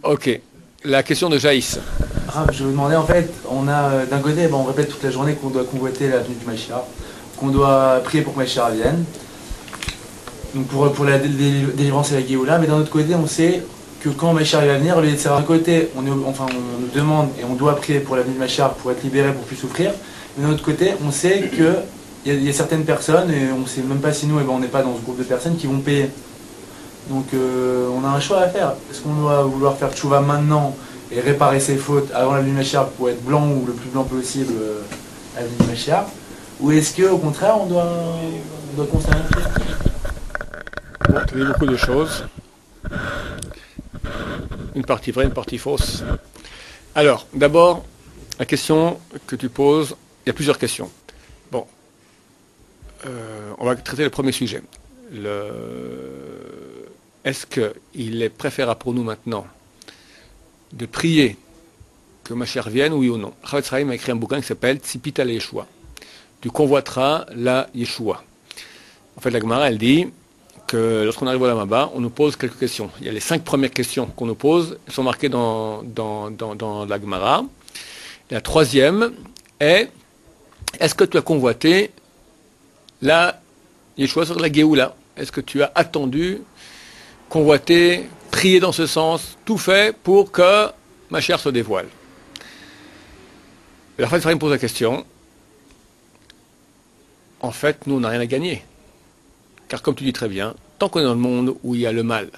Ok. La question de Jaïs. Je vous demandais en fait, on a d'un côté, on répète toute la journée qu'on doit convoiter la venue du Mashiach, qu'on doit prier pour que Mashiach vienne, donc pour la délivrance et la Géoula, mais d'un autre côté, on sait que quand Mashiach va venir, d'un côté, on nous demande et on doit prier pour la venue du Mashiach pour être libéré, pour plus souffrir, mais d'un autre côté, on sait qu'il y a certaines personnes, et on ne sait même pas si nous, on n'est pas dans ce groupe de personnes qui vont payer. Donc on a un choix à faire. Est-ce qu'on doit vouloir faire tchouva maintenant et réparer ses fautes avant la venue de Mashiach pour être blanc ou le plus blanc possible à la venue de Mashiach, ou est-ce qu'au contraire on doit conserver un pied? Bon, tu dis beaucoup de choses. Une partie vraie, une partie fausse. Alors, d'abord, la question que tu poses, il y a plusieurs questions. Bon, on va traiter le premier sujet. Est-ce qu'il est préférable pour nous maintenant de prier que Mashiach vienne, oui ou non? Chavetz Chaim a écrit un bouquin qui s'appelle Tzipita la Yeshua. Tu convoiteras la Yeshua. En fait, la Gemara, elle dit que lorsqu'on arrive au Olam Haba, on nous pose quelques questions. Il y a les 5 premières questions qu'on nous pose, elles sont marquées dans la Gemara. La troisième est, est-ce que tu as convoité la Yeshua sur la Géoula? Est-ce que tu as attendu, convoité, prié dans ce sens, tout fait pour que ma chair se dévoile? Et la fin, me pose la question. En fait, nous, on n'a rien à gagner. Car comme tu dis très bien, tant qu'on est dans le monde où il y a le mal,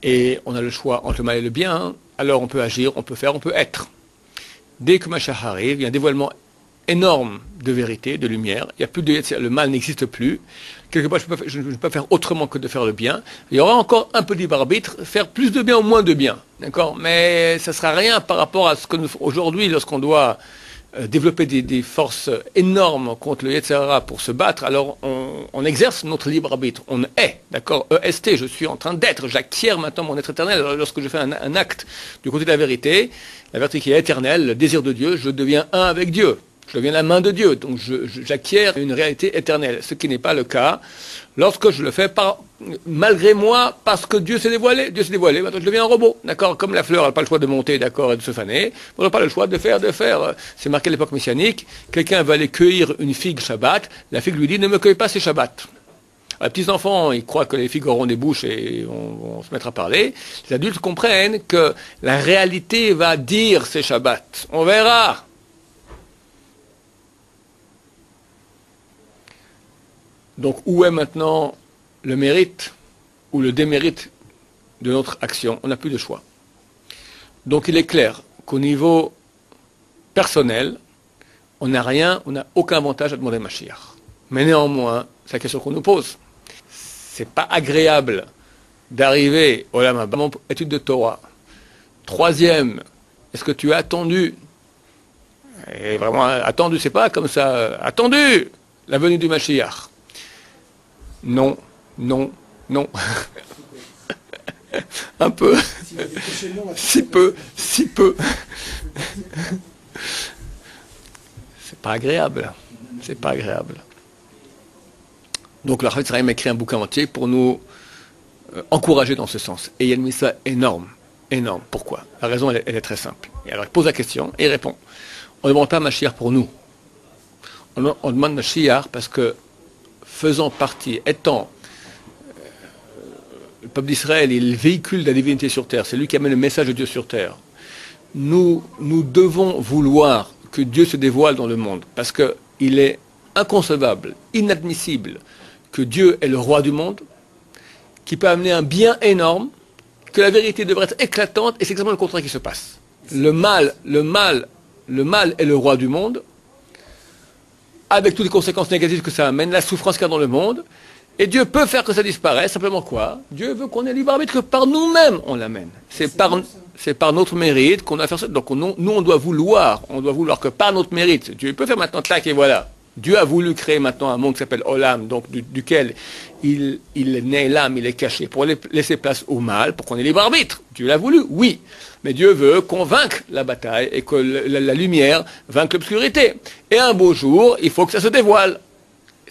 et on a le choix entre le mal et le bien, alors on peut agir, on peut faire, on peut être. Dès que Mashiach arrive, il y a un dévoilement énorme de vérité, de lumière. Il y a plus le mal n'existe plus. Quelque part, je ne peux pas faire autrement que de faire le bien. Il y aura encore un peu de libre arbitre, faire plus de bien ou moins de bien. D'accord? Mais ça ne sera rien par rapport à ce que nous, aujourd'hui, lorsqu'on doit développer des forces énormes contre le Yetzer Hara pour se battre, alors on exerce notre libre arbitre. On est, d'accord? EST, je suis en train d'être, j'acquiers maintenant mon être éternel. Alors, lorsque je fais un acte du côté de la vérité qui est éternelle, le désir de Dieu, je deviens un avec Dieu. Je deviens la main de Dieu, donc j'acquiers une réalité éternelle, ce qui n'est pas le cas lorsque je le fais malgré moi, parce que Dieu s'est dévoilé. Dieu s'est dévoilé, maintenant je deviens un robot, d'accord? Comme la fleur, elle n'a pas le choix de monter, d'accord, et de se faner, on n'a pas le choix de faire. C'est marqué à l'époque messianique, quelqu'un va aller cueillir une figue Shabbat, la figue lui dit, ne me cueille pas ces Shabbat. Les petits enfants, ils croient que les figues auront des bouches et on se mettra à parler. Les adultes comprennent que la réalité va dire ces Shabbat. On verra. Donc, où est maintenant le mérite ou le démérite de notre action? On n'a plus de choix. Donc, il est clair qu'au niveau personnel, on n'a aucun avantage à demander Mashiach. Mais néanmoins, c'est la question qu'on nous pose. C'est pas agréable d'arriver au Olam Haba, étude de Torah. Troisième, est-ce que tu as attendu? Et vraiment, attendu, c'est pas comme ça. Attendu la venue du Mashiach. Non, non, non. Un peu. Si peu, si peu. C'est pas agréable. C'est pas agréable. Donc, la Chavetz Chaim a écrit un bouquin entier pour nous encourager dans ce sens. Et il y a une mitzvah énorme, énorme. Pourquoi? La raison, elle est très simple. Et alors, il pose la question et il répond. On ne demande pas Mashiach pour nous. On demande Mashiach parce que, faisant partie, étant le peuple d'Israël, il véhicule la divinité sur terre, c'est lui qui amène le message de Dieu sur terre. Nous devons vouloir que Dieu se dévoile dans le monde, parce qu'il est inconcevable, inadmissible, que Dieu est le roi du monde, qui peut amener un bien énorme, que la vérité devrait être éclatante, et c'est exactement le contraire qui se passe. Le mal est le roi du monde, avec toutes les conséquences négatives que ça amène, la souffrance qu'il y a dans le monde, et Dieu peut faire que ça disparaisse, simplement quoi? Dieu veut qu'on ait libre arbitre, que par nous-mêmes on l'amène. C'est par notre mérite qu'on doit faire ça. Donc nous, on doit vouloir que par notre mérite, Dieu peut faire maintenant tac et voilà. Dieu a voulu créer maintenant un monde qui s'appelle Olam, donc duquel il est né l'âme, il est caché, pour laisser place au mal, pour qu'on ait libre arbitre. Dieu l'a voulu, oui. Mais Dieu veut qu'on vainque la bataille et que la lumière vainque l'obscurité. Et un beau jour, il faut que ça se dévoile.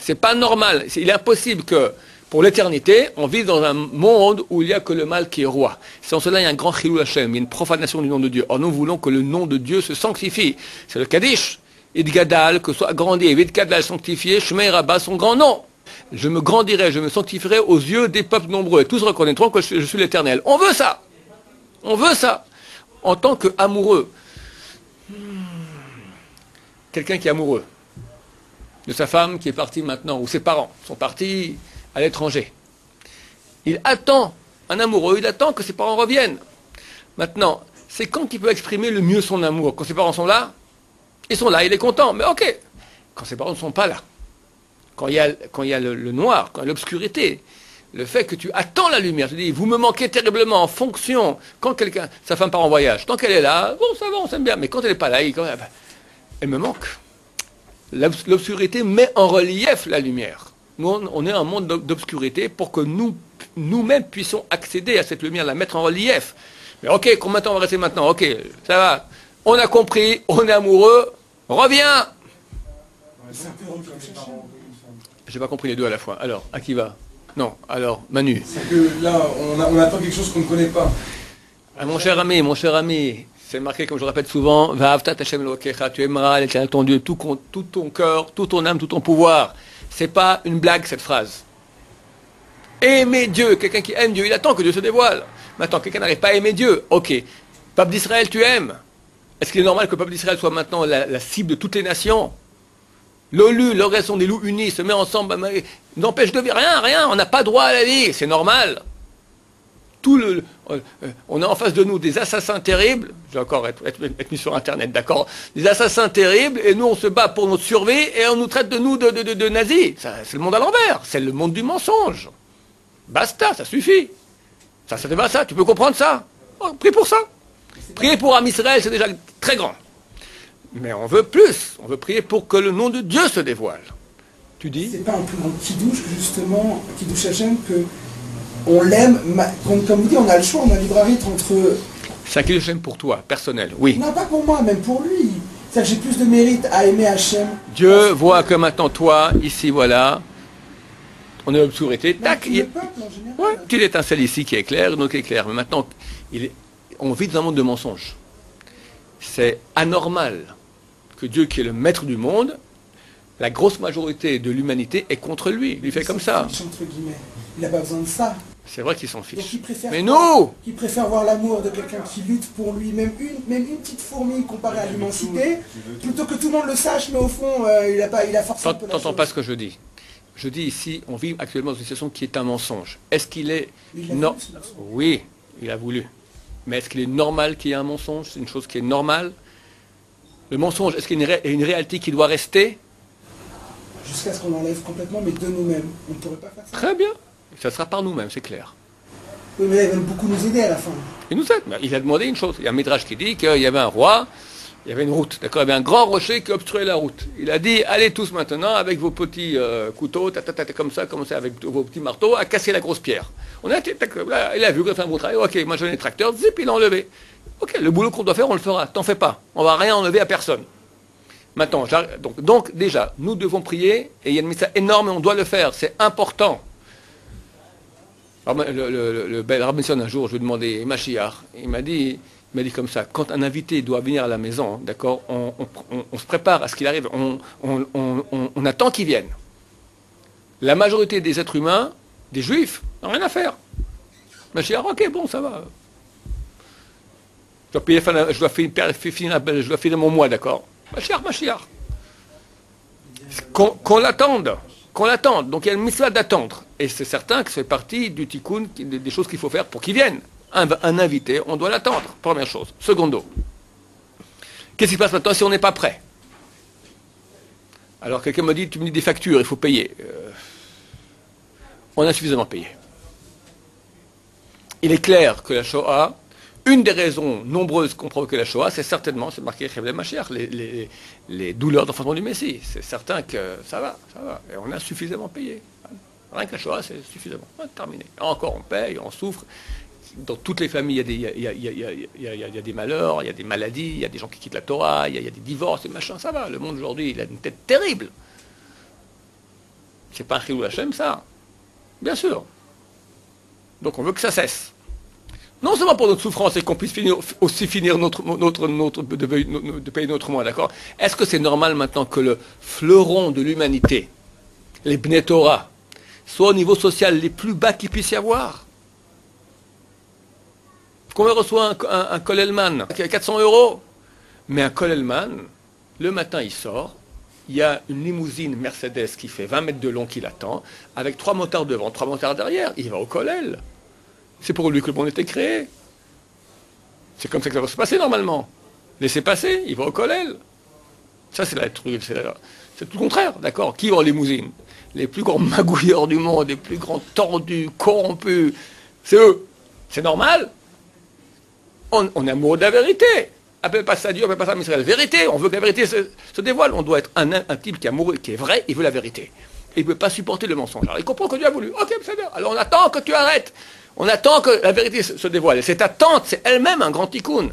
C'est pas normal. Il est impossible que Pour l'éternité, on vit dans un monde où il n'y a que le mal qui est roi. Sans cela, il y a un grand chilou Hashem, il y a une profanation du nom de Dieu. Or, nous voulons que le nom de Dieu se sanctifie. C'est le Kaddish. Id Gadal, que soit agrandi, Vid Gadal sanctifié, Shmei Rabba, son grand nom. Je me grandirai, je me sanctifierai aux yeux des peuples nombreux. Et tous reconnaîtront que je suis l'Éternel. On veut ça. On veut ça. En tant qu'amoureux. Quelqu'un qui est amoureux de sa femme qui est partie maintenant, ou ses parents sont partis à l'étranger. Il attend, un amoureux, il attend que ses parents reviennent. Maintenant, c'est quand qu'il peut exprimer le mieux son amour. Quand ses parents sont là, ils sont là, il est content, mais ok. Quand ses parents ne sont pas là, quand il y a le noir, quand il y a l'obscurité, le fait que tu attends la lumière, tu dis, vous me manquez terriblement en fonction, quand quelqu'un, sa femme part en voyage, tant qu'elle est là, bon, ça va, on s'aime bien, mais quand elle n'est pas là, elle me manque. L'obscurité met en relief la lumière. Nous, on est un monde d'obscurité pour que nous-mêmes puissions accéder à cette lumière, la mettre en relief. Mais ok, combien de temps on va rester maintenant? Ok, ça va. On a compris, on est amoureux, reviens. J'ai pas compris les deux à la fois. Alors, à qui va? Non, alors, Manu. C'est que là, on attend quelque chose qu'on ne connaît pas. Ah, mon cher ami, c'est marqué, comme je le répète souvent, Va'avta Hashem Elokecha, tu aimeras l'Éternel ton Dieu, tout ton cœur, tout ton âme, tout ton pouvoir. C'est pas une blague, cette phrase. Aimer Dieu, quelqu'un qui aime Dieu, il attend que Dieu se dévoile. Maintenant, quelqu'un n'arrive pas à aimer Dieu, ok. Peuple d'Israël, tu aimes. Est-ce qu'il est normal que le peuple d'Israël soit maintenant la cible de toutes les nations? L'OLU, l'organisation des loups unis, se met ensemble, n'empêche de rien, on n'a pas droit à la vie, c'est normal. On a en face de nous des assassins terribles, je vais encore être mis sur Internet, d'accord, des assassins terribles, et nous on se bat pour notre survie, et on nous traite de nazis. C'est le monde à l'envers, c'est le monde du mensonge. Basta, ça suffit. Ça va ça, tu peux comprendre ça. Oh, prie pour ça. Prier pour Am Israël, c'est déjà très grand. Mais on veut plus, on veut prier pour que le nom de Dieu se dévoile. Tu dis? C'est pas un plus grand kidouche que justement, kidouche Hashem, que on l'aime, comme vous dites, on a le choix, on a libre arbitre entre... C'est un kidouche Hashem pour toi, personnel, oui. Non, pas pour moi, même pour lui. C'est-à-dire que j'ai plus de mérite à aimer Hashem. Dieu voit que maintenant toi, ici, voilà, on est obscurité, tac, le peuple, en général. Ouais, une petite étincelle ici qui éclaire, une autre qui éclaire. Mais maintenant, on vit dans un monde de mensonges. C'est anormal que Dieu, qui est le maître du monde, la grosse majorité de l'humanité est contre lui. Il lui fait comme ça. Entre guillemets. Il n'a pas besoin de ça. C'est vrai qu'il s'en Donc fiche. il préfère Mais nous, il préfère voir l'amour de quelqu'un qui lutte pour lui, même une petite fourmi comparée à l'immensité, plutôt que tout le monde le sache, mais au fond, il a forcé un peu la t'entends chose. pas ce que je dis. Je dis ici, on vit actuellement dans une situation qui est un mensonge. Est-ce qu'il est... Il a Non. voulu, ce mensonge. Oui, il a voulu. Mais est-ce qu'il est normal qu'il y ait un mensonge? C'est une chose qui est normale. Le mensonge, est-ce qu'il y a une réalité qui doit rester? Jusqu'à ce qu'on l'enlève complètement, mais de nous-mêmes. On ne pourrait pas faire ça. Très bien. Ça sera par nous-mêmes, c'est clair. Oui, mais là, ils veulent beaucoup nous aider à la fin. Il nous aide. Il a demandé une chose. Il y a un métrage qui dit qu'il y avait un roi, il y avait une route. D'accord, il y avait un grand rocher qui obstruait la route. Il a dit, allez tous maintenant avec vos petits couteaux, comme ça, commencez avec vos petits marteaux à casser la grosse pierre. On a été, là, il a vu qu'on a fait un bon travail. Ok, moi j'ai un tracteur, zip, il l'a enlevé. Ok, le boulot qu'on doit faire, on le fera. T'en fais pas. On va rien enlever à personne. Maintenant, donc déjà, nous devons prier et il y a une mission énorme et on doit le faire. C'est important. Alors, le bel Rabbi un jour, je lui ai demandé, Mashiach, il m'a dit comme ça, quand un invité doit venir à la maison, d'accord, on se prépare à ce qu'il arrive, on attend qu'il vienne. La majorité des êtres humains, des juifs, n'ont rien à faire. Mashiach, ok, bon, ça va. Je dois finir mon mois, d'accord. Mashiach. Qu'on l'attende. Donc il y a une mitzvah d'attendre. Et c'est certain que c'est partie du tikkun, des choses qu'il faut faire pour qu'il vienne. Un invité, on doit l'attendre. Première chose. Secondo. Qu'est-ce qui se passe maintenant si on n'est pas prêt? Alors quelqu'un me dit, tu me dis des factures, il faut payer. On a suffisamment payé. Il est clair que la Shoah, une des raisons nombreuses qu'ont provoqué la Shoah, c'est certainement, c'est marqué Chevle Mashiach, les douleurs d'enfantement du Messie. C'est certain que ça va. Et on a suffisamment payé. Rien que la Shoah, c'est suffisamment. Terminé. Encore, on paye, on souffre. Dans toutes les familles, il y a des malheurs, il y a des maladies, il y a des gens qui quittent la Torah, il y a des divorces et machin, ça va. Le monde aujourd'hui, il a une tête terrible. C'est pas un chilou Hashem, ça. Bien sûr. Donc on veut que ça cesse. Non seulement pour notre souffrance et qu'on puisse aussi finir de payer notre mois, d'accord? Est-ce que c'est normal maintenant que le fleuron de l'humanité, les Bnei Torah, soit au niveau social les plus bas qu'il puisse y avoir? Combien reçoit un Kollelman? 400 €. Mais un Kollelman, le matin il sort, il y a une limousine Mercedes qui fait 20 mètres de long qui l'attend, avec 3 motards devant, 3 motards derrière, il va au Kollel. C'est pour lui que le monde était créé. C'est comme ça que ça va se passer normalement. Laissez passer, il va au Kollel. Ça c'est c'est tout le contraire, d'accord? Qui va en limousine? Les plus grands magouilleurs du monde, les plus grands tordus, corrompus, c'est eux. C'est normal. On est amoureux de la vérité. Appelle pas ça Dieu, appelle pas ça Israël. Vérité, on veut que la vérité se dévoile. On doit être un type qui est amoureux, qui est vrai, il veut la vérité. Il ne peut pas supporter le mensonge. Alors il comprend que Dieu a voulu. Ok, c'est bien. Alors on attend que tu arrêtes. On attend que la vérité se dévoile. Et cette attente, c'est elle-même un grand tikkun.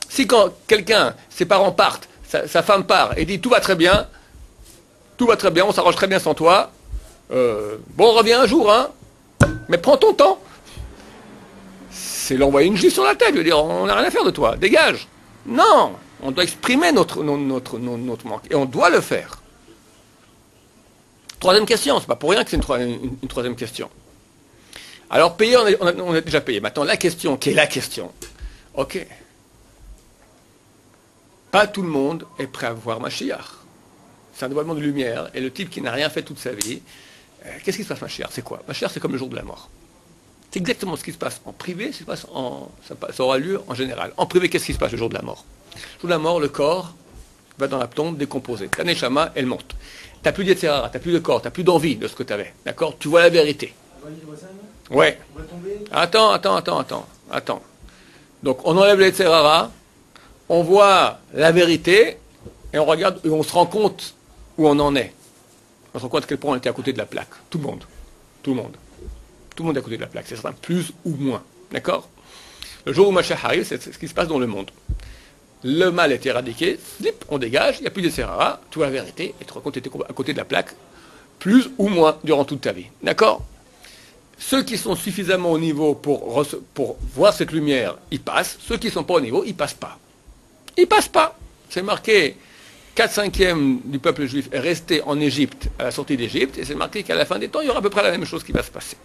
Si quand quelqu'un, ses parents partent, sa femme part et dit tout va très bien, on s'arrange très bien sans toi, bon, reviens un jour, hein, mais prends ton temps. C'est l'envoyer une gifle sur la tête, je veux dire, on n'a rien à faire de toi, dégage. Non, on doit exprimer notre manque, et on doit le faire. Troisième question, c'est pas pour rien que c'est une troisième question. Alors payer, on a déjà payé. Maintenant, la question, qui est la question, ok. Pas tout le monde est prêt à voir Mashiach. C'est un dévoilement de lumière, et le type qui n'a rien fait toute sa vie, qu'est-ce qui se passe Mashiach? C'est quoi? Mashiach, c'est comme le jour de la mort. C'est exactement ce qui se passe en privé, ça aura lieu en général. En privé, qu'est-ce qui se passe le jour de la mort? Le jour de la mort, le corps va dans la tombe décomposé. Ta neshama, elle monte. Tu n'as plus d'Yetzirara, tu n'as plus de corps, tu n'as plus d'envie de ce que tu avais. D'accord? Tu vois la vérité. Ouais. Attends. Donc on enlève les Yetzirara, on voit la vérité, et on regarde, et on se rend compte où on en est. On se rend compte à quel point on était à côté de la plaque. Tout le monde. Tout le monde est à côté de la plaque, c'est certain, plus ou moins. D'accord? Le jour où Mashiach arrive, c'est ce qui se passe dans le monde. Le mal est éradiqué, slip, on dégage, il n'y a plus de Serrara, tu vois la vérité, et tu te rends compte que tu étais à côté de la plaque, plus ou moins durant toute ta vie. D'accord? Ceux qui sont suffisamment au niveau pour voir cette lumière, ils passent. Ceux qui ne sont pas au niveau, ils ne passent pas. Ils ne passent pas. C'est marqué 4/5 du peuple juif est resté en Égypte à la sortie d'Égypte, et c'est marqué qu'à la fin des temps, il y aura à peu près la même chose qui va se passer.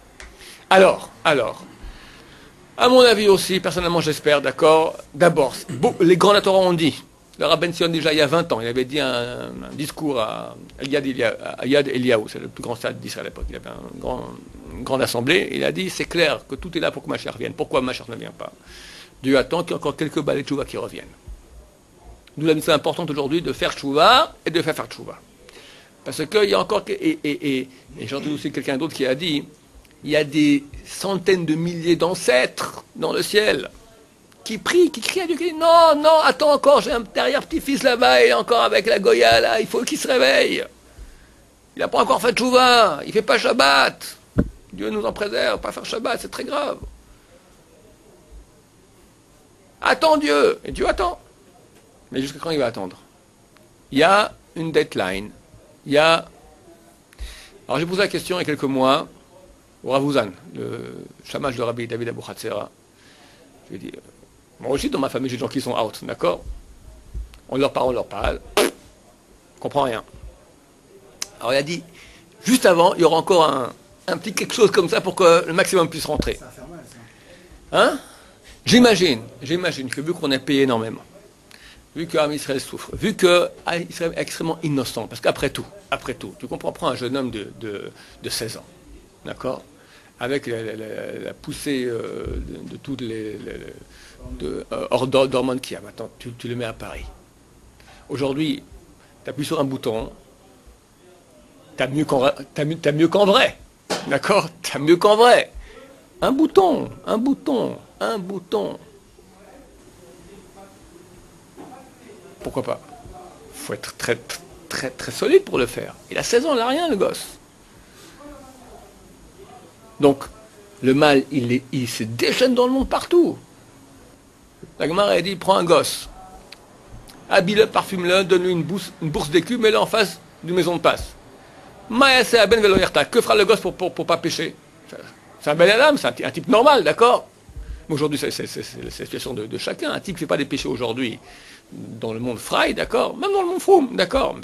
Alors, à mon avis aussi, personnellement j'espère, d'accord, d'abord, les grands Torah ont dit, le Rabben Sion déjà il y a 20 ans, il avait dit un discours à Yad Eliyahu, c'est le plus grand stade d'Israël à l'époque, il avait une grande assemblée, il a dit, c'est clair que tout est là pour que Mashiach vienne. Pourquoi Mashiach ne vient pas? Dieu attend qu'il y ait encore quelques balais de tchouva qui reviennent. D'où la mission importante aujourd'hui de faire tchouva et de faire tchouva. Parce qu'il y a encore, et j'ai entendu aussi quelqu'un d'autre qui a dit, il y a des centaines de milliers d'ancêtres dans le ciel qui prient, qui crient à Dieu, qui disent non, attends encore, j'ai un arrière-petit-fils là-bas, il est encore avec la Goya, là, il faut qu'il se réveille. Il n'a pas encore fait tchouva, il ne fait pas Shabbat. Dieu nous en préserve, pas faire Shabbat, c'est très grave. Attends Dieu, et Dieu attend. Mais jusqu'à quand il va attendre? Il y a une deadline, alors j'ai posé la question il y a quelques mois, au Ravouzan, le chamash de Rabbi David Abou Hatzera. Je lui ai dit, moi aussi dans ma famille j'ai des gens qui sont out, d'accord? On leur parle, comprend rien. Alors il a dit, juste avant, il y aura encore un petit quelque chose comme ça pour que le maximum puisse rentrer. Ça va faire mal ça. Hein? J'imagine que vu qu'on a payé énormément, vu qu'Am Israël souffre, vu qu'Israël est extrêmement innocent, parce qu'après tout, tu comprends, prends un jeune homme de 16 ans, d'accord? Avec la poussée de toutes les d'hormones qu'il y a. Maintenant, tu le mets à Paris. Aujourd'hui, tu appuies sur un bouton, tu as mieux qu'en vrai. D'accord? Tu as mieux qu'en vrai. Un bouton. Pourquoi pas? Il faut être très, très, très solide pour le faire. Il a 16 ans, il n'a rien, le gosse. Donc, le mal, il se déchaîne dans le monde partout. La Gemara a dit, prends un gosse, habille-le, parfume-le, donne-lui une bourse d'écus, mets-le en face d'une maison de passe. Que fera le gosse pour pas pécher? C'est un bel adam, c'est un type normal, d'accord? Mais aujourd'hui, c'est la situation de chacun. Un type qui ne fait pas des péchés aujourd'hui dans le monde fry, d'accord? Même dans le monde froum, d'accord?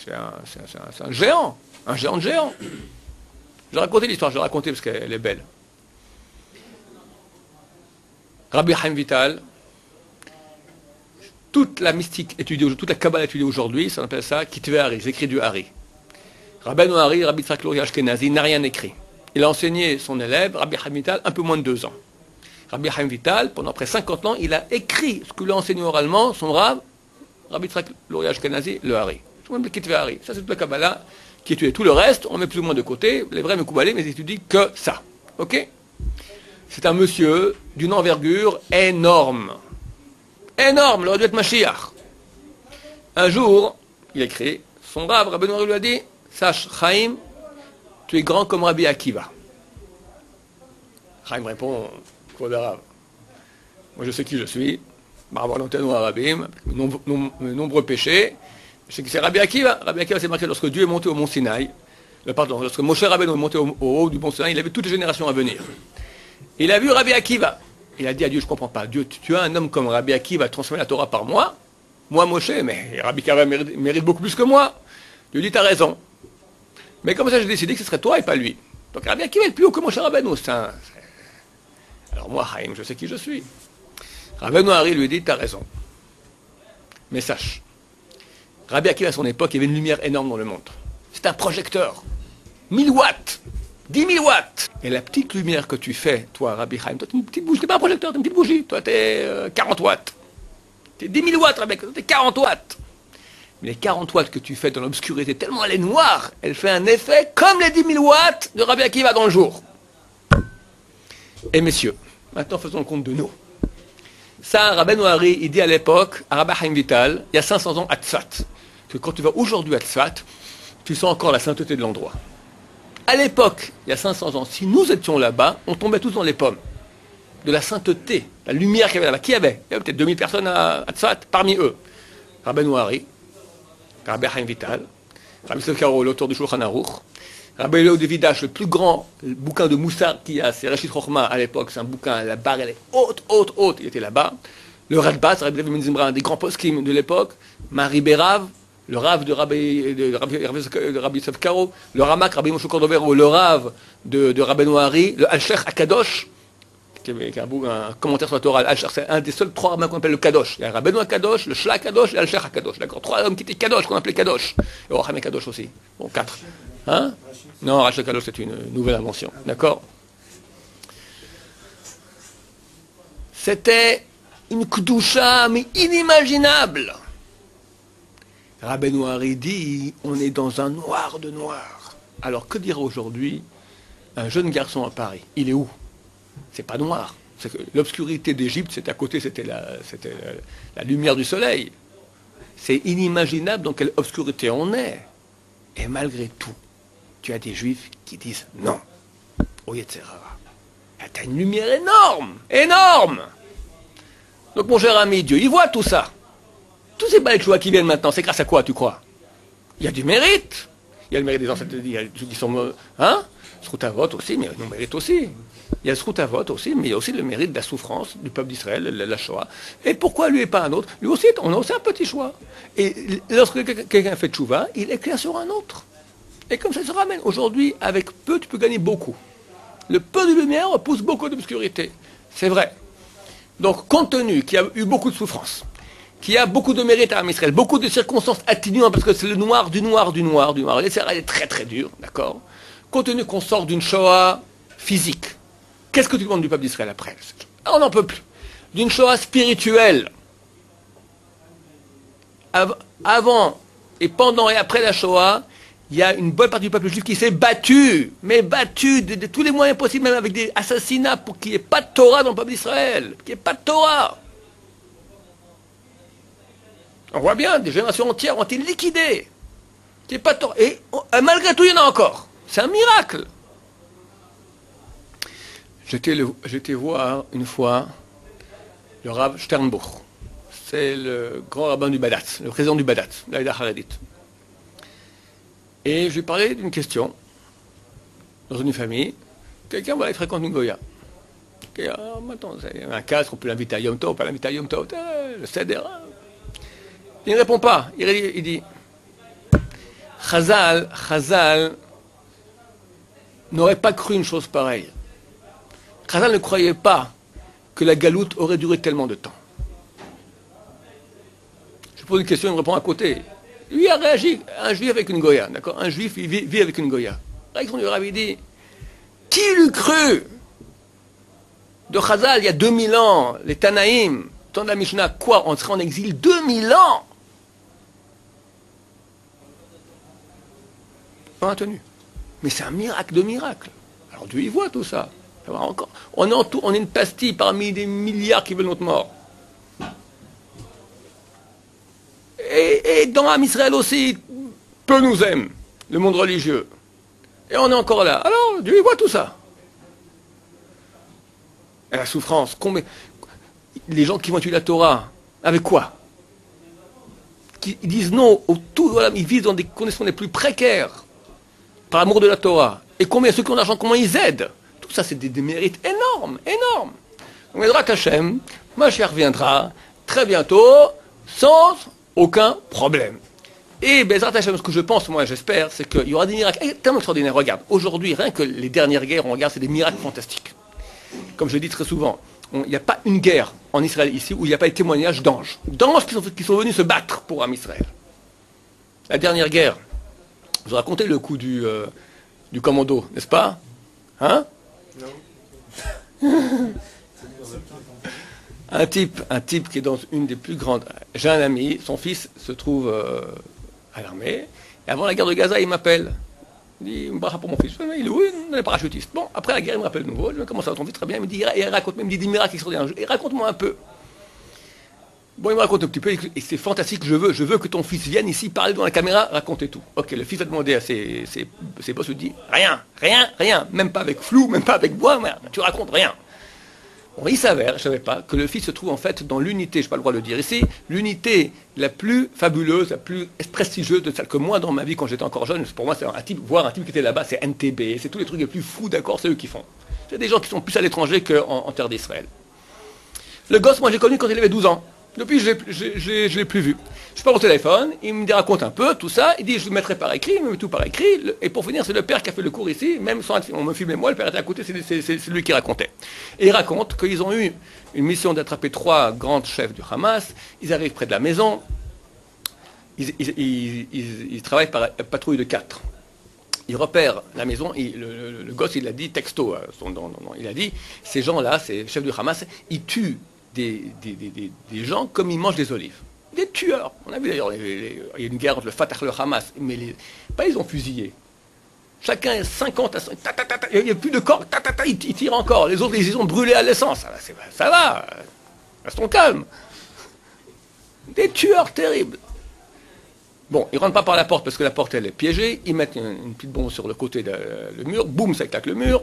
C'est un géant, un géant de géant. Je vais raconter l'histoire, je vais raconter parce qu'elle est belle. Rabbi Chaim Vital, toute la mystique étudiée, toute la Kabbalah étudiée aujourd'hui, ça appelle ça Kitve Hari, ils écrivent du Hari. Rabbeinu Hari, Rabbi Yitzhak Luri Ashkenazi, n'a rien écrit. Il a enseigné son élève, Rabbi Chaim Vital, un peu moins de 2 ans. Rabbi Chaim Vital, pendant près 50 ans, il a écrit ce que lui a enseigné oralement son Rav, Rabbi Yitzhak Luri Ashkenazi, le Hari. Kitve Hari. Ça, c'est toute la Kabbalah qui étudie. Tout le reste, on met plus ou moins de côté. Les vrais Mekoubalés, mais ils étudient que ça. Ok? C'est un monsieur d'une envergure énorme. Énorme, il aurait dû être Mashiach. Un jour, il écrit, son Rav, Rabbeinu Hari lui a dit, sache, Chaim, tu es grand comme Rabbi Akiva. Chaim répond, quoi de Rav? Moi je sais qui je suis, Marbar Lanteno Arabim, mes nombreux péchés. Je sais que c'est Rabbi Akiva. Rabbi Akiva, c'est marqué lorsque Dieu est monté au mont Sinaï, lorsque Moshe Rabbeinu est monté au haut du mont Sinaï, il a vu toutes les générations à venir. Il a vu Rabbi Akiva. Il a dit à Dieu, je ne comprends pas. Dieu, tu as un homme comme Rabbi Akiva transformer la Torah par moi. Moi, Moshe, mais Rabbi Akiva mérite beaucoup plus que moi. Dieu dit, tu as raison. Mais comme ça, j'ai décidé que ce serait toi et pas lui. Donc Rabbi Akiva est plus haut que Moshe Rabbeinu. Alors moi, Chaim, je sais qui je suis. Rabbeinu Hari lui dit, tu as raison. Mais sache, Rabbi Akiva à son époque, il y avait une lumière énorme dans le monde. C'est un projecteur. 1000 watts. 10 000 watts. Et la petite lumière que tu fais, toi, Rabbi Chaim, toi, tu es une petite bougie, tu n'es pas un projecteur, tu es une petite bougie. Toi, tu es 40 watts. Tu es 10 000 watts, Rabbi, tu es 40 watts. Mais les 40 watts que tu fais dans l'obscurité, tellement elle est noire, elle fait un effet comme les 10 000 watts de Rabbi Akiva dans le jour. Et messieurs, maintenant faisons le compte de nous. Ça, Rabbeinu Hari, il dit à l'époque, à Rabbi Chaim Vital, il y a 500 ans à Tzfat, que quand tu vas aujourd'hui à Tzfat, tu sens encore la sainteté de l'endroit. À l'époque, il y a 500 ans, si nous étions là-bas, on tombait tous dans les pommes. De la sainteté, la lumière qu'il y avait là-bas. Qui y avait? Il y avait peut-être 2000 personnes à Tzfat, parmi eux. Rabbeinu Hari, Rabbi Chaim Vital, Rabbi Yosef Karo, l'auteur du Shulchan Aruch, Rabbi Léo de Vidash, le plus grand bouquin de Moussar qu'il y a, c'est Reshit Chochma à l'époque, c'est un bouquin, la barre elle est haute, haute, haute, il était là-bas. Le Radbaz, Rabbi David Menzimra, un des grands poskim de l'époque, Marie Bérav, le Rav de Rabbi Yosef Karo, le Ramak, Rabbi Moshe Cordovero, le Rav de Rabbeinu Hari, le Al-Sheikh Akadosh, qui est un commentaire sur la Torah. Al-Sheikh, c'est un des seuls 3 rabbins qu'on appelle le Kadosh. Il y a Rabbeinu Akadosh, le Shla Akadosh et Al-Sheikh Akadosh. D'accord, 3 hommes qui étaient Kadosh, qu'on appelait Kadosh. Et Orham Kadosh aussi. Bon, 4. Hein? Non, Al-Sheikh Kadosh, c'est une nouvelle invention. D'accord? C'était une Kdusha, mais inimaginable. Rabbeinu Hari dit, on est dans un noir de noir. Alors que dire aujourd'hui un jeune garçon à Paris? Il est où? C'est pas noir. C'est que l'obscurité d'Égypte, c'était à côté, c'était la lumière du soleil. C'est inimaginable dans quelle obscurité on est. Et malgré tout, tu as des juifs qui disent non. Au Yetzirah. Tu as une lumière énorme, énorme. Donc mon cher ami, Dieu, il voit tout ça. Tous ces balais de choix qui viennent maintenant, c'est grâce à quoi, tu crois? Il y a du mérite. Il y a le mérite des ancêtres, il y a ceux qui sont... Hein? Sroutavot aussi, mais nous mérite aussi. Il y a Sroutavot aussi, mais il y a aussi le mérite de la souffrance du peuple d'Israël, la Shoah. Et pourquoi lui et pas un autre? Lui aussi, on a aussi un petit choix. Et lorsque quelqu'un fait tchouva, il éclaire sur un autre. Et comme ça se ramène. Aujourd'hui, avec peu, tu peux gagner beaucoup. Le peu de lumière pousse beaucoup d'obscurité. C'est vrai. Donc, compte tenu qu'il y a eu beaucoup de souffrance, qu'il y a beaucoup de mérite à Israël, beaucoup de circonstances atténuantes, parce que c'est le noir du noir du noir du noir. L'Israël est très très dur, d'accord? Compte tenu qu'on sort d'une Shoah physique, qu'est-ce que tu demandes du peuple d'Israël après? On n'en peut plus. D'une Shoah spirituelle. Avant et pendant et après la Shoah, il y a une bonne partie du peuple juif qui s'est battu, mais battu de tous les moyens possibles, même avec des assassinats, pour qu'il n'y ait pas de Torah dans le peuple d'Israël, qu'il n'y ait pas de Torah. On voit bien, des générations entières ont été liquidées. Qu'il n'y ait pas de Torah. Et malgré tout, il y en a encore. C'est un miracle. J'étais voir une fois le Rav Sternbuch. C'est le grand rabbin du Badat, le président du Badat, l'Aïda Haradit. Et je lui parlais d'une question dans une famille. Quelqu'un, voilà, il fréquente une Goya. Okay, maintenant, c'est un casque, on peut l'inviter à Yom Tov, pas l'inviter à Yom Tov, le Seder. Il ne répond pas. Il dit Chazal n'aurait pas cru une chose pareille. Chazal ne croyait pas que la galoute aurait duré tellement de temps. Je pose une question, il me répond à côté. Lui a réagi, un juif avec une Goya, d'accord? Un juif, il vit avec une Goya. Réaction du Rabbi dit, qui l'eût cru? De Chazal, il y a 2000 ans, les Tanaïm, temps de la Mishnah, quoi? On serait en exil 2000 ans? On a tenu. Mais c'est un miracle de miracle. Alors Dieu y voit tout ça. Encore. On est une pastille parmi des milliards qui veulent notre mort. Et dans Am Israël aussi, peu nous aiment, le monde religieux. Et on est encore là. Alors, Dieu voit tout ça. Et la souffrance, les gens qui vont étudier la Torah, avec quoi? Ils disent non, voilà, ils vivent dans des conditions les plus précaires, par l'amour de la Torah. Et combien, ceux qui ont de l'argent, comment ils aident? Tout ça, c'est des mérites énormes, énormes. Donc, Ezrat Hashem, Mashiach reviendra très bientôt, sans aucun problème. Et Bezrat Hashem, ce que je pense, moi j'espère, c'est qu'il y aura des miracles tellement extraordinaires. Regarde, aujourd'hui, rien que les dernières guerres, on regarde, c'est des miracles fantastiques. Comme je le dis très souvent, il n'y a pas une guerre en Israël ici où il n'y a pas de témoignages d'anges. D'anges qui sont venus se battre pour Am Israël. La dernière guerre, je vous racontais le coup du commando, n'est-ce pas? Hein? Non. Un type qui est dans une des plus grandes... J'ai un ami, son fils se trouve à l'armée, et avant la guerre de Gaza, il m'appelle. Il dit, bracha pour mon fils. Il est où? Il est parachutiste. Bon, après la guerre, il me rappelle de nouveau. Je dis, comment ça va ton fils? Très bien. Il me dit, il me dit des miracles extraordinaires. Et raconte-moi un peu. Bon, il me raconte un petit peu, et c'est fantastique, je veux que ton fils vienne ici parler devant la caméra, raconter tout. Ok, le fils a demandé à ses boss, il dit, rien, même pas avec flou, même pas avec bois, tu racontes rien. Bon, il s'avère, je ne savais pas, que le fils se trouve en fait dans l'unité, je n'ai pas le droit de le dire ici, l'unité la plus fabuleuse, la plus prestigieuse de celle que moi dans ma vie quand j'étais encore jeune, pour moi c'est un type, voir un type qui était là-bas, c'est NTB, c'est tous les trucs les plus fous, d'accord, c'est eux qui font. C'est des gens qui sont plus à l'étranger qu'en terre d'Israël. Le gosse, moi j'ai connu quand il avait 12 ans. Depuis, je ne l'ai plus vu. Je parle au téléphone, il me raconte un peu tout ça, il dit je le mettrai par écrit, il me met tout par écrit, et pour finir, c'est le père qui a fait le cours ici, même sans on me filmait moi, le père était à côté, c'est lui qui racontait. Et il raconte qu'ils ont eu une mission d'attraper 3 grands chefs du Hamas, ils arrivent près de la maison, ils travaillent par patrouille de 4. Ils repèrent la maison, le gosse il a dit texto, il a dit, ces gens-là, ces chefs du Hamas, ils tuent des gens comme ils mangent des olives. Des tueurs. On a vu d'ailleurs, il y a une guerre entre le Fatah et le Hamas, mais pas ils ont fusillé. Chacun 50 à 100, il n'y a plus de corps, ils tirent encore. Les autres, ils ont brûlé à l'essence. Ça va, restons calmes. Des tueurs terribles. Bon, ils ne rentrent pas par la porte parce que la porte, elle est piégée. Ils mettent une petite bombe sur le côté du mur. Boum, ça claque le mur.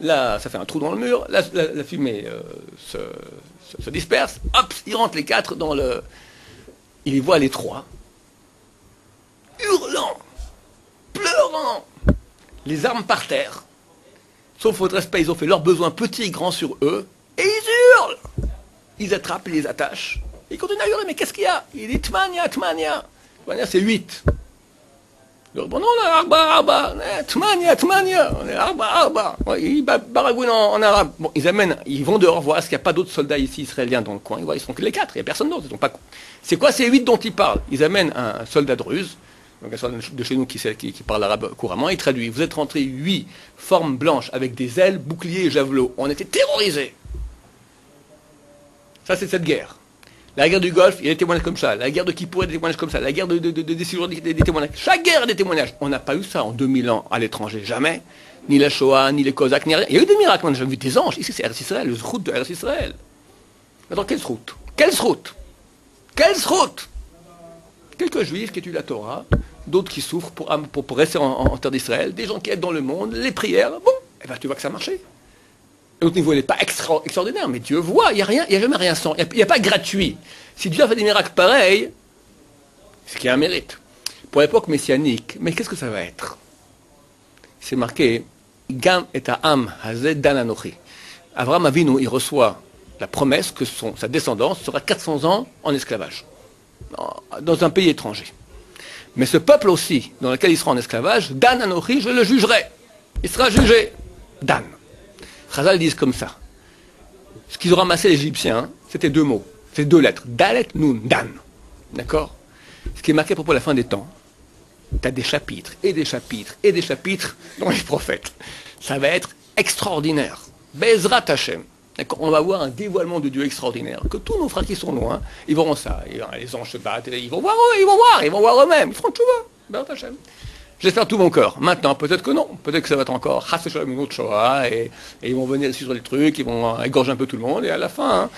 Là, ça fait un trou dans le mur. La fumée se disperse. Hop, ils rentrent les 4 dans le... Ils les voient les 3. Hurlant, pleurant, les armes par terre. Sauf votre respect, ils ont fait leurs besoins petits et grands sur eux. Et ils hurlent. Ils attrapent et les attachent. Ils continuent à hurler, mais qu'est-ce qu'il y a? Il dit Tmania. Tmania, c'est 8. Bon, non, on a Arba. Tmania. On est Arba. Ils baragouinent en arabe. Bon, ils vont dehors voir est-ce qu'il n'y a pas d'autres soldats ici israéliens dans le coin. Ils sont que les 4, il n'y a personne d'autre. C'est quoi ces 8 dont ils parlent? Ils amènent un soldat druze, donc un soldat de chez nous qui parle arabe couramment, il traduit. Vous êtes rentrés 8 formes blanches avec des ailes, boucliers et javelots. On était terrorisés. Ça, c'est cette guerre. La guerre du Golfe, il y a des témoignages comme ça. La guerre de Kippour, il y a des témoignages comme ça. La guerre des séjours, des témoignages. Chaque guerre a des témoignages. On n'a pas eu ça en 2000 ans à l'étranger. Jamais. Ni la Shoah, ni les Cosaques, ni rien. Il y a eu des miracles. On a jamais vu des anges. Ici, c'est Eretz Israël, le route de Eretz Israël. Attends, quelle route? Quelques juifs qui étudient la Torah, d'autres qui souffrent pour rester en terre d'Israël, des gens qui aident dans le monde, les prières. Bon, eh ben, tu vois que ça a marché. Notre niveau n'est pas extraordinaire, mais Dieu voit, il n'y a jamais rien sans, il n'y a pas gratuit. Si Dieu a fait des miracles pareils, c'est qu'il y a un mérite. Pour l'époque messianique, mais qu'est-ce que ça va être? C'est marqué Gam et Am Hazeh Dan Anochi. Avraham Avinu, il reçoit la promesse que sa descendance sera 400 ans en esclavage, dans un pays étranger. Mais ce peuple aussi, dans lequel il sera en esclavage, Dan Anochi, je le jugerai. Il sera jugé. Dan. Chazal disent comme ça. Ce qu'ils ont ramassé les Égyptiens, c'était 2 mots, c'est 2 lettres. Dalet, Nun, Dan. D'accord? Ce qui est marqué à propos de la fin des temps, tu as des chapitres, et des chapitres, et des chapitres dans les prophètes. Ça va être extraordinaire. Bezrat Hashem. On va voir un dévoilement de Dieu extraordinaire. Que tous nos frères qui sont loin, ils verront ça. Les anges se battent, ils vont voir eux-mêmes. Ils feront tout va. Bezrat Hashem. J'espère tout mon cœur. Maintenant, peut-être que non. Peut-être que ça va être encore une autre Shoah, et ils vont venir ici sur les trucs, ils vont égorger un peu tout le monde, et à la fin,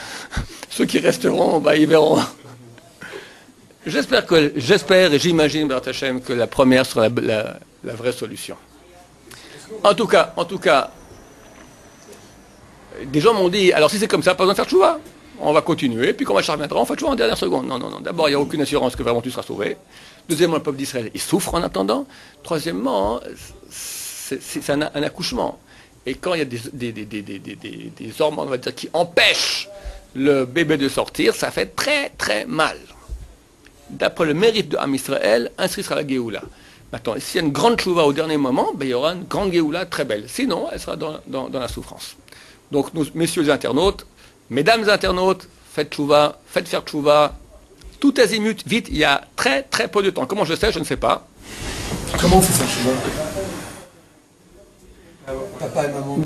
ceux qui resteront, ils verront. J'espère et j'imagine, Bezrat Hashem, que la première sera la vraie solution. En tout cas, des gens m'ont dit, alors si c'est comme ça, pas besoin de faire tchouva. On va continuer, puis quand Machar reviendra, on fait tchouva en dernière seconde. Non. D'abord, il n'y a aucune assurance que vraiment tu seras sauvé. Deuxièmement, le peuple d'Israël, il souffre en attendant. Troisièmement, c'est un accouchement. Et quand il y a des hormones, on va dire, qui empêchent le bébé de sortir, ça fait très très mal. D'après le mérite de Am Israël, ainsi sera la Géoula. Maintenant, s'il y a une grande tchouva au dernier moment, il y aura une grande Géoula très belle. Sinon, elle sera dans la souffrance. Donc, messieurs les internautes, mesdames les internautes, faites tchouva, faites faire tchouva, tout azimut, vite, il y a très très peu de temps. Comment je sais, je ne sais pas. Comment on fait ça, tchouva? Papa et maman.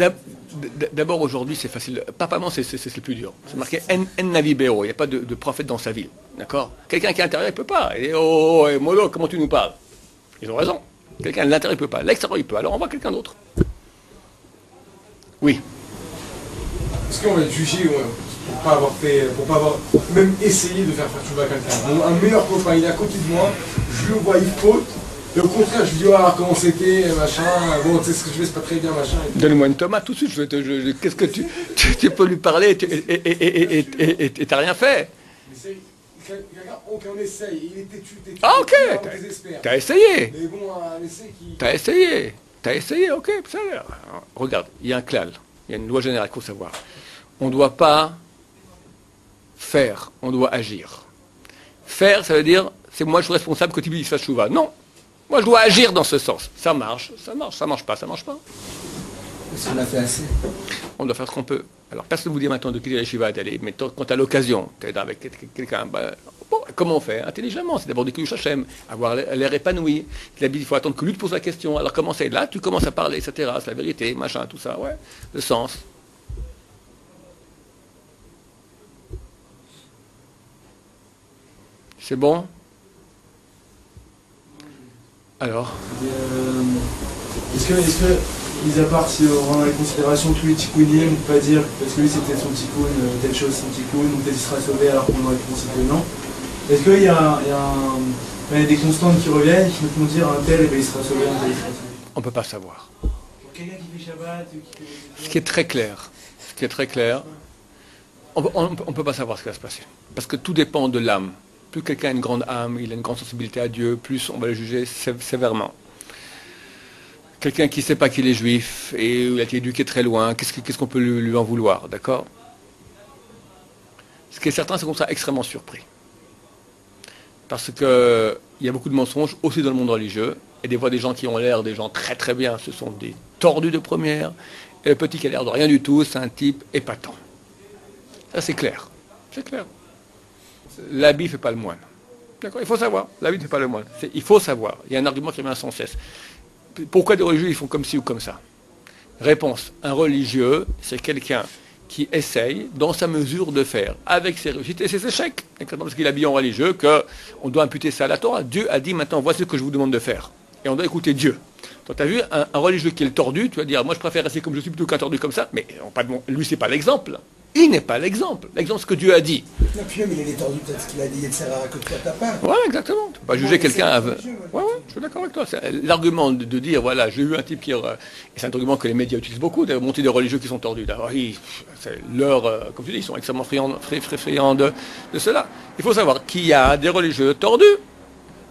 D'abord, aujourd'hui, c'est facile. Papa, maman, c'est le plus dur. C'est marqué En Navi Béo, il n'y a pas de prophète dans sa ville. D'accord? Quelqu'un qui est à l'intérieur, il ne peut pas. Il dit, oh, Molo, comment tu nous parles? Ils ont raison. Quelqu'un de l'intérieur, il ne peut pas. L'extérieur, il peut. Alors, on voit quelqu'un d'autre. Oui. Est-ce qu'on va être jugé pour pas avoir même essayé de faire tchouva à quelqu'un? Un meilleur copain, il est à côté de moi, je le vois, il faute. Et au contraire, je lui dis, alors comment c'était, machin, bon, tu sais ce que je fais, c'est pas très bien, machin. Donne-moi une tomate tout de suite, qu'est-ce que tu peux lui parler et t'as rien fait. On essaye, il est têtu, ah ok, t'as essayé. Mais bon, un essai qui... T'as essayé, ok, ça a l'air. Regarde, il y a un klal, il y a une loi générale qu'il faut savoir. On ne doit pas faire, on doit agir. Faire, ça veut dire, c'est moi je suis responsable que tu lui fasses chouva. Non. Moi, je dois agir dans ce sens. Ça marche, ça marche pas. Est-ce qu'on a fait assez? On doit faire ce qu'on peut. Alors, personne ne vous dit maintenant de quitter la shiva et d'aller, mais quand tu as l'occasion, tu es avec quelqu'un, comment on fait? Intelligemment, c'est d'abord du Kiddush Hashem, avoir l'air épanoui. Il faut attendre que lui te pose la question. Alors, comment c'est? Là, tu commences à parler, etc. C'est la vérité, machin, tout ça, ouais. Le sens. C'est bon? Alors est-ce que, mis à part si on prend en considération tous les tikkunim, on ne peut pas dire, parce que lui c'était son tikkun, telle chose son tikkun, donc peut-être il sera sauvé alors qu'on aurait pensé que non. Est-ce qu'il y a des constantes qui reviennent, qui nous font dire un tel, il sera sauvé, un tel, il sera sauvé? On ne peut pas savoir. Quelqu'un qui fait Shabbat, Ce qui est très clair, on ne peut pas savoir ce qui va se passer. Parce que tout dépend de l'âme. Plus quelqu'un a une grande âme, il a une grande sensibilité à Dieu, plus on va le juger sévèrement. Quelqu'un qui ne sait pas qu'il est juif et il a été éduqué très loin, qu'est-ce qu'on peut lui en vouloir, d'accord? Ce qui est certain, c'est qu'on sera extrêmement surpris. Parce qu'il y a beaucoup de mensonges aussi dans le monde religieux, et des fois des gens qui ont l'air des gens très très bien, ce sont des tordus de première, et le petit qui a l'air de rien du tout, c'est un type épatant. Ça c'est clair, c'est clair. L'habit ne fait pas le moine. D'accord? Il faut savoir. L'habit ne fait pas le moine. Il faut savoir. Il y a un argument qui revient sans cesse. Pourquoi des religieux ils font comme ci ou comme ça? Réponse. Un religieux, c'est quelqu'un qui essaye, dans sa mesure, de faire, avec ses réussites et ses échecs. Parce qu'il est habillé en religieux, qu'on doit imputer ça à la Torah. Dieu a dit maintenant, voici ce que je vous demande de faire. Et on doit écouter Dieu. Donc tu as vu un religieux qui est le tordu, tu vas dire, moi je préfère rester comme je suis plutôt qu'un tordu comme ça. Mais lui, c'est pas l'exemple. Il n'est pas l'exemple. L'exemple, c'est ce que Dieu a dit. Non, puis même, il est tordu, peut-être ce qu'il a dit, etc. que toi t'as pas. Ouais, exactement. Tu ne peux pas juger quelqu'un. Ouais, je suis d'accord avec toi. L'argument de dire, voilà, j'ai eu un type qui. Et c'est un argument que les médias utilisent beaucoup, de monter des religieux qui sont tordus. C'est comme tu dis, ils sont extrêmement friands de cela. Il faut savoir qu'il y a des religieux tordus.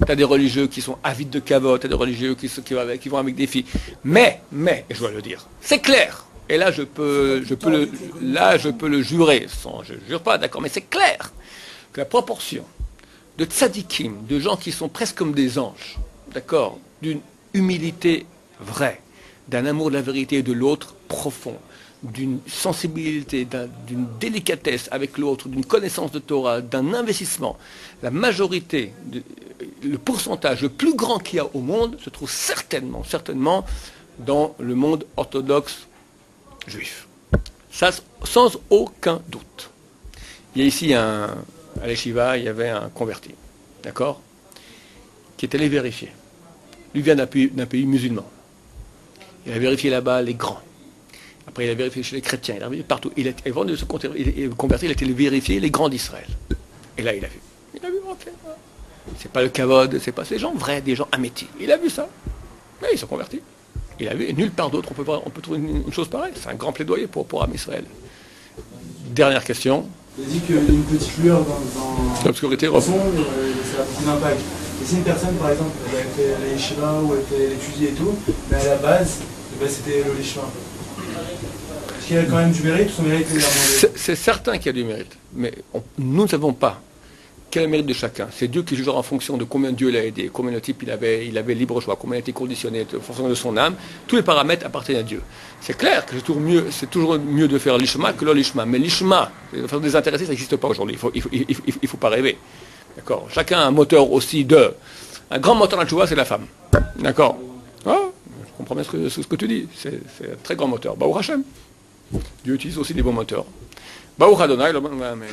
Tu as des religieux qui sont avides de cavote, tu as des religieux qui vont avec des filles. Mais, et je dois le dire, c'est clair. Et là, je peux le jurer, je ne jure pas, d'accord, mais c'est clair que la proportion de tzadikim, de gens qui sont presque comme des anges, d'accord, d'une humilité vraie, d'un amour de la vérité de l'autre profond, d'une sensibilité, d'une délicatesse avec l'autre, d'une connaissance de Torah, d'un investissement, la majorité, le pourcentage le plus grand qu'il y a au monde se trouve certainement dans le monde orthodoxe juif. Ça, sans aucun doute. Il y a ici, à l'Eshiva, il y avait un converti, d'accord, qui est allé vérifier. Lui vient d'un pays musulman. Il a vérifié là-bas les grands. Après, il a vérifié chez les chrétiens, il a vérifié partout. Avant de se convertir, il a été vérifier les grands d'Israël. Et là, il a vu. Ok. C'est pas le kavod, c'est pas ces gens vrais, des gens amétis. Il a vu ça. Mais ils sont convertis. Il a vu, et nulle part d'autre, on peut trouver une chose pareille. C'est un grand plaidoyer pour Am Israël. Dernière question. Il a dit qu'il y a une petite lueur dans l'obscurité. Le fond, ça a beaucoup d'impact. Et si une personne, par exemple, elle a fait la yeshiva ou elle fait l'étudier et tout, mais à la base, c'était le yeshiva. Est-ce qu'il y a quand même du mérite ou son mérite est C'est certain qu'il y a du mérite, mais nous ne savons pas quel est le mérite de chacun. C'est Dieu qui jugera en fonction de combien Dieu l'a aidé, combien le type il avait libre choix, combien il a été conditionné en fonction de son âme. Tous les paramètres appartiennent à Dieu. C'est clair que c'est toujours mieux de faire l'ishma que l'ishma. Mais l'ishma, de façon désintéressée, ça n'existe pas aujourd'hui. Il faut pas rêver. D'accord. Chacun a un moteur aussi un grand moteur dans le tchouva, c'est la femme. D'accord. Ah, je comprends bien ce que tu dis. C'est un très grand moteur. Baruch Hashem. Dieu utilise aussi des bons moteurs. Baruch Adonai, Amen.